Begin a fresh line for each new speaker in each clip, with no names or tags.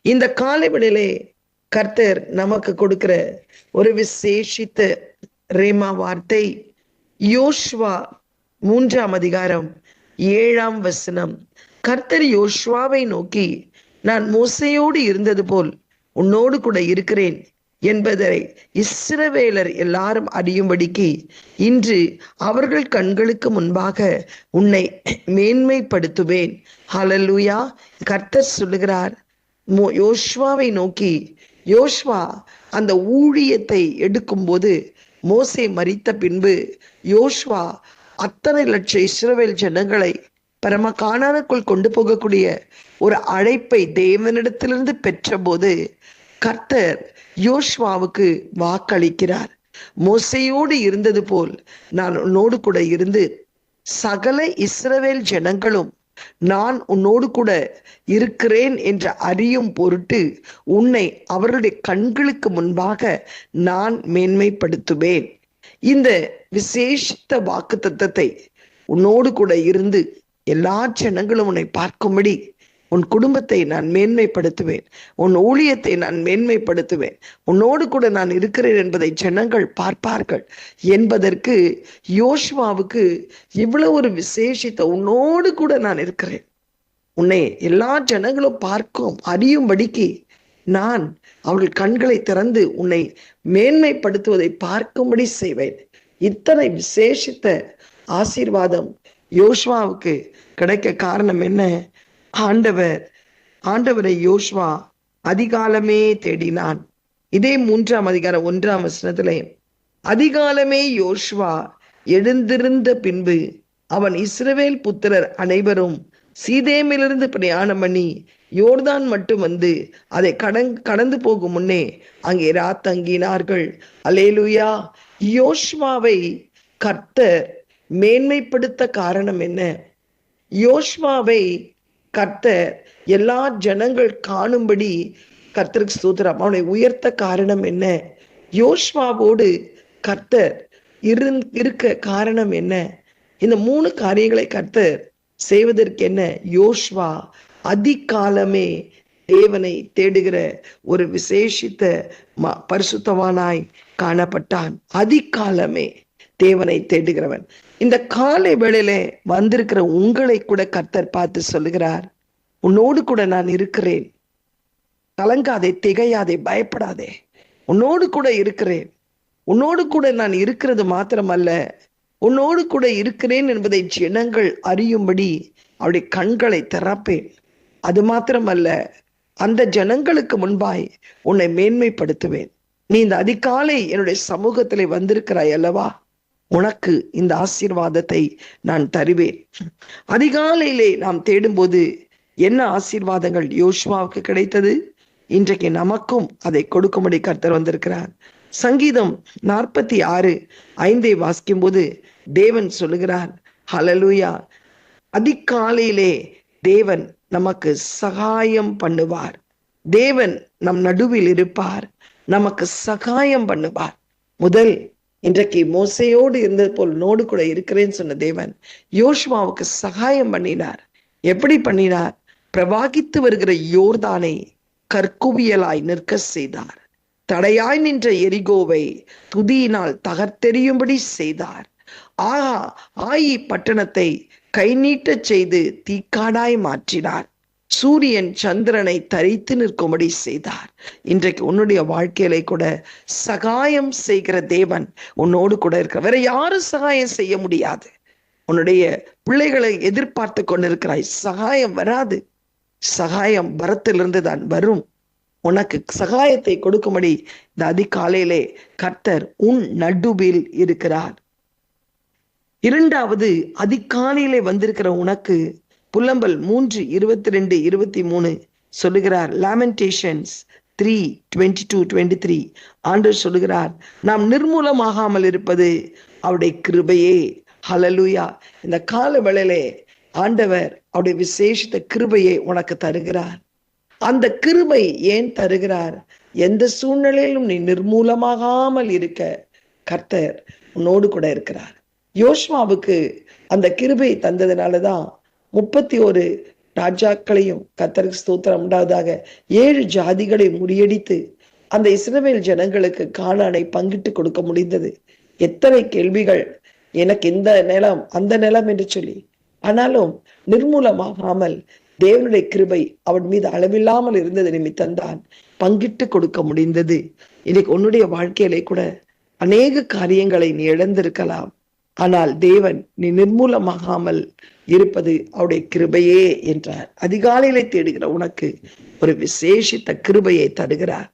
இந்த காலைவெளியிலே கர்த்தர் நமக்கு கொடுக்கிற ஒரு விசேஷித்த ரேமா வார்த்தை யோசுவா 3ஆம் அதிகாரம் 7ஆம் வசனம். கர்த்தர் யோசுவாவை நோக்கி, நான் மோசையோடு இருந்தது போல் உன்னோடு கூட இருக்கிறேன் என்பதை இஸ்ரவேலர் எல்லாரும் அறியும்படிக்கு இன்று அவர்கள் கண்களுக்கு முன்பாக உன்னை மேன்மைப்படுத்துவேன். ஹல்லேலூயா. கர்த்தர் சொல்லுகிறார் யோசுவாவை நோக்கி. யோசுவா அந்த ஊழியத்தை எடுக்கும்போது, மோசே மரித்த பின்பு யோசுவா அத்தனை லட்சம் இஸ்ரவேல் ஜனங்களை பரம கானானுக்குள் கொண்டு போகக்கூடிய ஒரு அழைப்பை தேவனிடத்திலிருந்து பெற்றபோது கர்த்தர் யோசுவாவுக்கு வாக்களிக்கிறார். மோசையோடு இருந்தது போல் நான் உன்னோடு கூட இருந்து சகல இஸ்ரவேல் ஜனங்களும் நான் உன்னோடு கூட இருக்கிறேன் என்று அறியும் பொருட்டு உன்னை அவருடைய கண்களுக்கு முன்பாக நான் மேன்மைப்படுத்துவேன். இந்த விசேஷித்த வாக்கு தத்தத்தை உன்னோடு கூட இருந்து எல்லா ஜனங்களும் உன்னை பார்க்கும்படி உன் குடும்பத்தை நான் மேன்மைப்படுத்துவேன், உன் ஊழியத்தை நான் மேன்மைப்படுத்துவேன், உன்னோடு கூட நான் இருக்கிறேன் என்பதை ஜனங்கள் பார்ப்பார்கள் என்பதற்கு யோசுவாவுக்கு இவ்வளவு ஒரு விசேஷித்த உன்னோடு கூட நான் இருக்கிறேன், உன்னை எல்லா ஜனங்களும் பார்க்கும் அறியும்படிக்கு நான் அவர்கள் கண்களை திறந்து உன்னை மேன்மைப்படுத்துவதை பார்க்கும்படி செய்வேன். இத்தனை விசேஷித்த ஆசீர்வாதம் யோசுவாவுக்கு கிடைக்க காரணம் என்ன? ஆண்டவரை யோசுவா அதிகாலமே தேடினான். இதே 3ஆம் அதிகாரம் 1ஆம் வசனத்திலே, அதிகாலமே யோசுவா எழுந்திருந்த பின்பு அவன் இஸ்ரவேல் புத்திரர் அனைவரும் சீதேமிலிருந்து பிரயாணம் பண்ணி யோர்தான் மட்டும் வந்து அதை கடந்து போகும் முன்னே அங்கே ராத்தங்கினார்கள். அல்லேலூயா. யோசுவாவை கர்த்தர் மேன்மைப்படுத்த காரணம் என்ன? யோசுவாவை கர்த்தர் எல்லா ஜனங்கள் காணும்படி கர்த்தருக்கு ஸ்தோத்திரம் அவனை உயர்த்த காரணம் என்ன? யோசுவாவோடு கர்த்தர் இருக்க காரணம் என்ன? இந்த 3 காரியங்களை கர்த்தர் செய்வதற்கு என்ன? யோசுவா அதிகாலமே தேவனை தேடுகிற ஒரு விசேஷித்த பரிசுத்தவானாய் காணப்பட்டான். அதிகாலமே தேவனை தேடுகிறவன். இந்த காலை வேளையில வந்திருக்கிற உங்களை கூட கர்த்தர் பார்த்து சொல்லுகிறார், உன்னோடு கூட நான் இருக்கிறேன், கலங்காதே, திகையாதே, பயப்படாதே, உன்னோடு கூட இருக்கிறேன். உன்னோடு கூட நான் இருக்கிறது மாத்திரமல்ல, உன்னோடு கூட இருக்கிறேன் என்பதை ஜனங்கள் அறியும்படி அவருடைய கண்களை திறப்பேன். அது மாத்திரமல்ல, அந்த ஜனங்களுக்கு முன்பாய் உன்னை மேன்மைப்படுத்துவேன். நீ இந்த அதிகாலை என்னுடைய சமூகத்திலே வந்திருக்கிறாய் அல்லவா? உனக்கு இந்த ஆசீர்வாதத்தை நான் தருவேன். அதிகாலையிலே நாம் தேடும்போது என்ன ஆசீர்வாதங்கள் யோசுவாவுக்கு கிடைத்தது? இன்றைக்கு நமக்கும் அதை கொடுக்கும்படி கர்த்தர் வந்திருக்கிறார். சங்கீதம் 46:5 வாசிக்கும் போது தேவன் சொல்லுகிறார், ஹல்லேலூயா, அதிகாலையிலே தேவன் நமக்கு சகாயம் பண்ணுவார். தேவன் நம் நடுவில் இருப்பார், நமக்கு சகாயம் பண்ணுவார். முதல் இன்றைக்கு மோசையோடு இருந்தது போல் நோடு கூட இருக்கிறேன்னு சொன்ன தேவன் யோசுவாவுக்கு சகாயம் பண்ணினார். எப்படி பண்ணினார்? பிரவாகித்து வருகிற யோர்தானை கற்குவியலாய் நிற்க செய்தார். தடையாய் நின்ற எரிகோவை துதியினால் தகர்த்தெறியும்படி செய்தார். ஆயி பட்டணத்தை கை நீட்டச் செய்து தீக்காடாய் மாற்றினார். சூரியன் சந்திரனை தரித்து நிற்கும்படி செய்தார். இன்றைக்கு உன்னுடைய வாழ்க்கையில கூட சகாயம் செய்கிற தேவன் உன்னோடு கூட இருக்க. வேற யாரும் சகாயம் செய்ய முடியாது. உன்னுடைய பிள்ளைகளை எதிர்பார்த்து கொண்டிருக்கிறாய், சகாயம் வராது. சகாயம் பரத்திலிருந்து தான் வரும். உனக்கு சகாயத்தை கொடுக்கும்படி இந்த அதிகாலையிலே கர்த்தர் உன் நடுவில் இருக்கிறார். இரண்டாவது, அதிகாலையிலே வந்திருக்கிற உனக்கு புலம்பல் 3:22-23 சொல்லுகிறார். லாமெண்டேஷன்ஸ் 3:22-23 ஆண்டவர் சொல்லுகிறார், நாம் நிர்மூலமாகாமல் இருப்பது அவருடைய கிருபையே. ஹல்லேலூயா. இந்த கால வேளையிலே ஆண்டவர் அவருடைய விசேஷித்த கிருபையை உனக்கு தருகிறார். அந்த கிருபை ஏன் தருகிறார்? எந்த சூழ்நிலையிலும் நீ நிர்மூலமாகாமல் இருக்க கர்த்தர் உன்னோடு கூட இருக்கிறார். யோசுவாவுக்கு அந்த கிருபை தந்ததுனாலதான் 31 ராஜாக்களையும், கர்த்தருக்கு ஸ்தோத்திரம் உண்டாவதாக, 7 ஜாதிகளை முறியடித்து அந்த இஸ்ரவேல் ஜனங்களுக்கு கானானை பங்கிட்டு கொடுக்க முடிந்தது. எத்தனை கேள்விகள், எனக்கு இந்த நிலம் அந்த நிலம் என்று சொல்லி. ஆனாலும் நிர்மூலமாகாமல் தேவனுடைய கிருபை அவன் மீது அளவில்லாமல் இருந்தது நிமித்தம்தான் பங்கிட்டு கொடுக்க முடிந்தது. இன்னைக்கு உன்னுடைய வாழ்க்கையிலே கூட அநேக காரியங்களை நீ இழந்திருக்கலாம். ஆனால் தேவன் நீ நிர்மூலமாகாமல் இருப்பது அவருடைய கிருபையே என்றார். அதிகாலையிலே தேடுகிற உனக்கு ஒரு விசேஷித்த கிருபையை தருகிறார்.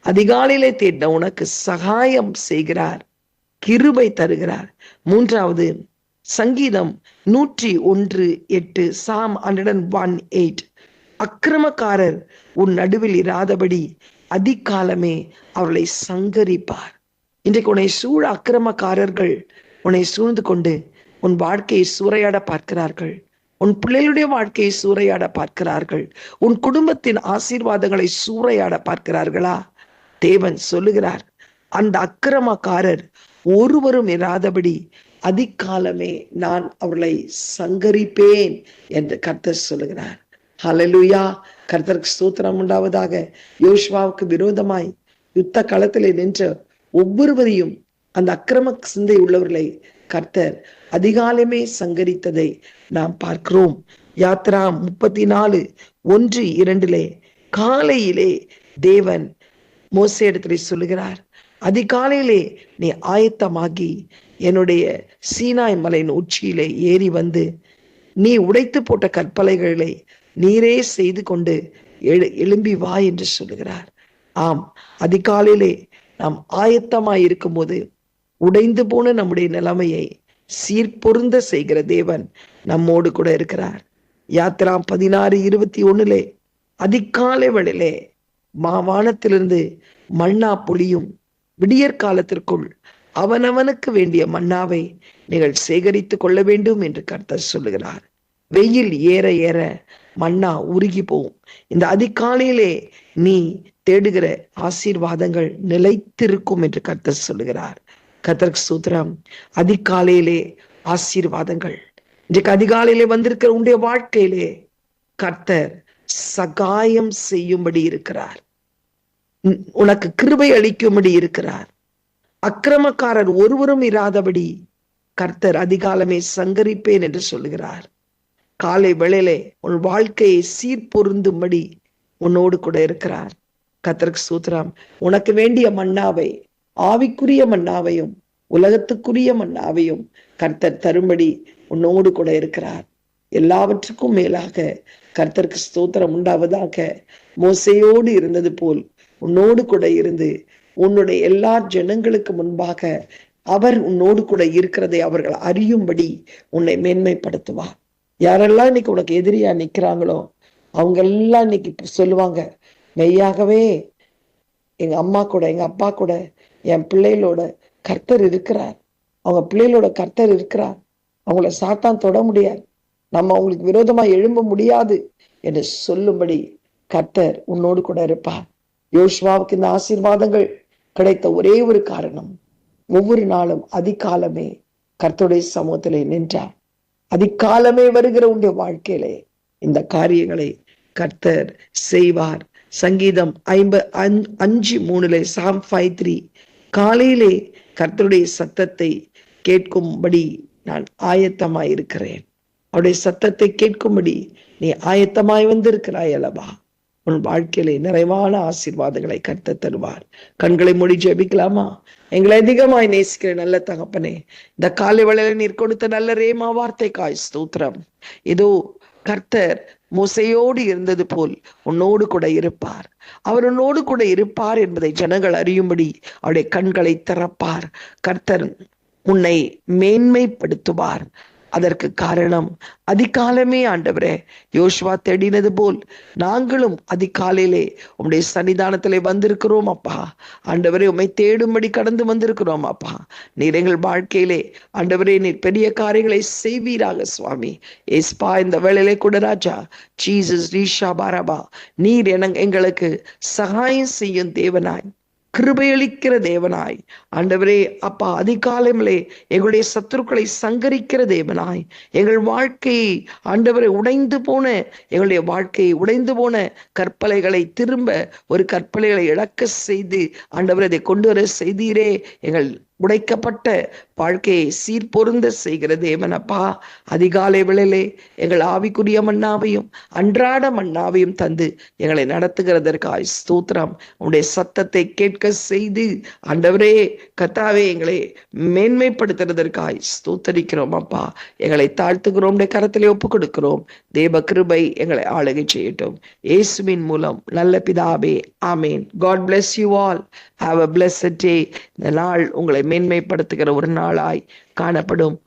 அதிகாலையிலே தேடின உனக்கு சகாயம் செய்கிறார், கிருபை தருகிறார். மூன்றாவது, சங்கீதம் 101:8, Psalm 101:8, அக்கிரமக்காரர் உன் நடுவில் இராதபடி அதிகாலமே அவர்களை சங்கரிப்பார். இன்றைக்கு உன்னை சூழ அக்கிரமக்காரர்கள் உன்னை சூழ்ந்து கொண்டு உன் வாழ்க்கையை சூறையாட பார்க்கிறார்கள். உன் பிள்ளைகளுடைய வாழ்க்கையை சூறையாட பார்க்கிறார்கள். உன் குடும்பத்தின் ஆசீர்வாதங்களை சூறையாட பார்க்கிறார்களா? தேவன் சொல்லுகிறார், அந்த அக்கிரமக்காரர் ஒருவரும் இராதபடி அதிகாலமே நான் அவர்களை சங்கரிப்பேன் என்று கர்த்தர் சொல்லுகிறார். ஹல்லேலூயா, கர்த்தருக்கு ஸ்தோத்திரம் உண்டாவதாக. யோசுவாவுக்கு விரோதமாய் யுத்த களத்திலே நின்ற ஒவ்வொருவரையும், அந்த அக்கிரம சிந்தை உள்ளவர்களை கர்த்தர் அதிகாலமே சங்கரித்ததை நாம் பார்க்கிறோம். யாத்ரா 34:1-2 காலையிலே தேவன் மோசே இடத்திலே சொல்லுகிறார், அதிகாலையிலே நீ ஆயத்தமாகி என்னுடைய சீனாய் மலையின் உச்சியிலே ஏறி வந்து நீ உடைத்து போட்ட கற்பலைகளை நீரே செய்து கொண்டு எழும்பி வா என்று சொல்லுகிறார். ஆம், அதிகாலையிலே நாம் ஆயத்தமாய் இருக்கும்போது உடைந்து போன நம்முடைய நிலைமையை சீர்பொருந்த செய்கிற தேவன் நம்மோடு கூட இருக்கிறார். யாத்ரா 16:21 அதிகாலை வேளையிலே வானத்திலிருந்து மன்னா பொழியும், விடியற் காலத்திற்குள் அவனவனுக்கு வேண்டிய மன்னாவை நீங்கள் சேகரித்து கொள்ள வேண்டும் என்று கர்த்தர் சொல்லுகிறார். வெயில் ஏற ஏற மன்னா உருகி போகும். இந்த அதிகாலையிலே நீ தேடுகிற ஆசீர்வாதங்கள் நிலைத்திருக்கும் என்று கர்த்தர் சொல்லுகிறார். கர்த்தருக்கு ஸ்தோத்திரம். அதிகாலையிலே ஆசீர்வாதங்கள் இன்றைக்கு அதிகாலையிலே வந்திருக்கிற உன்னுடைய வாழ்க்கையிலே கர்த்தர் சகாயம் செய்யும்படி இருக்கிறார். உனக்கு கிருபை அளிக்கும்படி இருக்கிறார். அக்கிரமக்காரர் ஒருவரும் இராதபடி கர்த்தர் அதிகாலமே சங்கரிப்பேன் என்று சொல்லுகிறார். காலை வேளையிலே உன் வாழ்க்கையை சீர்பொருந்தும்படி உன்னோடு கூட இருக்கிறார். கர்த்தருக்கு ஸ்தோத்திரம். உனக்கு வேண்டிய மன்னாவை, ஆவிக்குரிய மன்னாவையும் உலகத்துக்குரிய மன்னாவையும் கர்த்தர் தரும்படி உன்னோடு கூட இருக்கிறார். எல்லாவற்றுக்கும் மேலாக கர்த்தருக்கு ஸ்தோத்திரம் உண்டாவதாக, மோசேயோடு இருந்தது போல் உன்னோடு கூட இருந்து உன்னுடைய எல்லா ஜனங்களுக்கு முன்பாக அவர் உன்னோடு கூட இருக்கிறதை அவர்கள் அறியும்படி உன்னை மேன்மைப்படுத்துவார். யாரெல்லாம் இன்னைக்கு உனக்கு எதிரியா நிக்கிறாங்களோ அவங்க எல்லாம் இன்னைக்கு சொல்லுவாங்க, மெய்யாகவே எங்க அம்மா கூட எங்க அப்பா கூட என் பிள்ளைகளோட கர்த்தர் இருக்கிறார், அவங்க பிள்ளைகளோட கர்த்தர் இருக்கிறார், அவங்கள சாத்தான் தொட முடியாது, நம்ம அவங்களுக்கு விரோதமா எழும்ப முடியாது என்று சொல்லும்படி கர்த்தர் உன்னோடு கூட இருப்பார். யோசுவாவுக்கு இந்த ஆசீர்வாதங்கள் கிடைத்த ஒரே ஒரு காரணம், ஒவ்வொரு நாளும் அதிகாலமே கர்த்தருடைய சமூகத்திலே நின்றார். அதிகாலமே வருகிற உன்னுடைய வாழ்க்கையிலே இந்த காரியங்களை கர்த்தர் செய்வார். சங்கீதம் 5:3 Psalm 5:3 காலையிலே கர்த்தருடைய சத்தத்தை கேட்கும்படி நான் ஆயத்தமாய் இருக்கிறேன். அவருடைய சத்தத்தை கேட்கும்படி நீ ஆயத்தமாய் வந்திருக்கிறாய் அல்லவா? உன் வாழ்க்கையிலே நிறைவான ஆசீர்வாதங்களை கர்த்தர் தருவார். கண்களை மூடி ஜெபிக்கலாமா? எங்களை அதிகமாய் நேசிக்கிற நல்ல தகப்பனே, இந்த காலை வேளையில நீர் கொடுத்த நல்ல ரேமா வார்த்தைக்காய் ஸ்தோத்திரம். இதோ கர்த்தர் மோசையோடு இருந்தது போல் உன்னோடு கூட இருப்பார். அவர் உன்னோடு கூட இருப்பார் என்பதை ஜனங்கள் அறியும்படி அவருடைய கண்களை திறப்பார். கர்த்தர் உன்னை மேன்மைப்படுத்துவார். அதற்கு காரணம் அதிகாலமே ஆண்டவரே, யோசுவா தேடினது போல் நாங்களும் அதிகாலையிலே உம்முடைய சன்னிதானத்திலே வந்திருக்கிறோம் அப்பா. ஆண்டவரே, உம்மை தேடும்படி கடந்து வந்திருக்கிறோம் அப்பா. நீர் எங்கள் வாழ்க்கையிலே ஆண்டவரே நீர் பெரிய காரியங்களை செய்வீராக சுவாமி. ஏஸ்பா, இந்த வேளையிலே கூட ராஜா ஜீசஸ் ரீஷா பாரபா, நீர் எங்களுக்கு சகாயம் செய்யும் தேவனாய் கிருபையளிக்கிற தேவனாய் ஆண்டவரே அப்பா, அதிகாலமிலே எங்களுடைய சத்துருக்களை சங்கரிக்கிற தேவனாய் எங்கள் வாழ்க்கையை ஆண்டவரை எங்களுடைய வாழ்க்கையை உடைந்து போன கற்பலைகளை திரும்ப ஒரு கற்பலைகளை இழக்க செய்து ஆண்டவரை அதை கொண்டு வர செய்தீரே. எங்கள் உடைக்கப்பட்ட வாழ்க்கையை சீர்பொருந்த செய்கிற தேவனப்பா, அதிகாலை வேளையிலே எங்கள் ஆவிக்குரிய மன்னாவையும் அன்றாட மன்னாவையும் தந்து எங்களை நடத்துகிறதற்காய் ஸ்தோத்திரம். உடைய சத்தத்தை கேட்க செய்து ஆண்டவரே கர்த்தாவே எங்களை மேன்மைப்படுத்துறதற்காய் ஸ்தோத்தரிக்கிறோம் அப்பா. எங்களை தாழ்த்துகிறோம், கரத்திலே ஒப்பு கொடுக்கிறோம். தேவ கிருபை எங்களை ஆளுகை செய்யட்டும். இயேசுவின் மூலம் நல்ல பிதாவே, ஆமேன். God bless you all. Have a blessed day. இந்த நாள் உங்களை மேன்மைப்படுத்துகிற ஒரு நாளாய் காணப்படும்.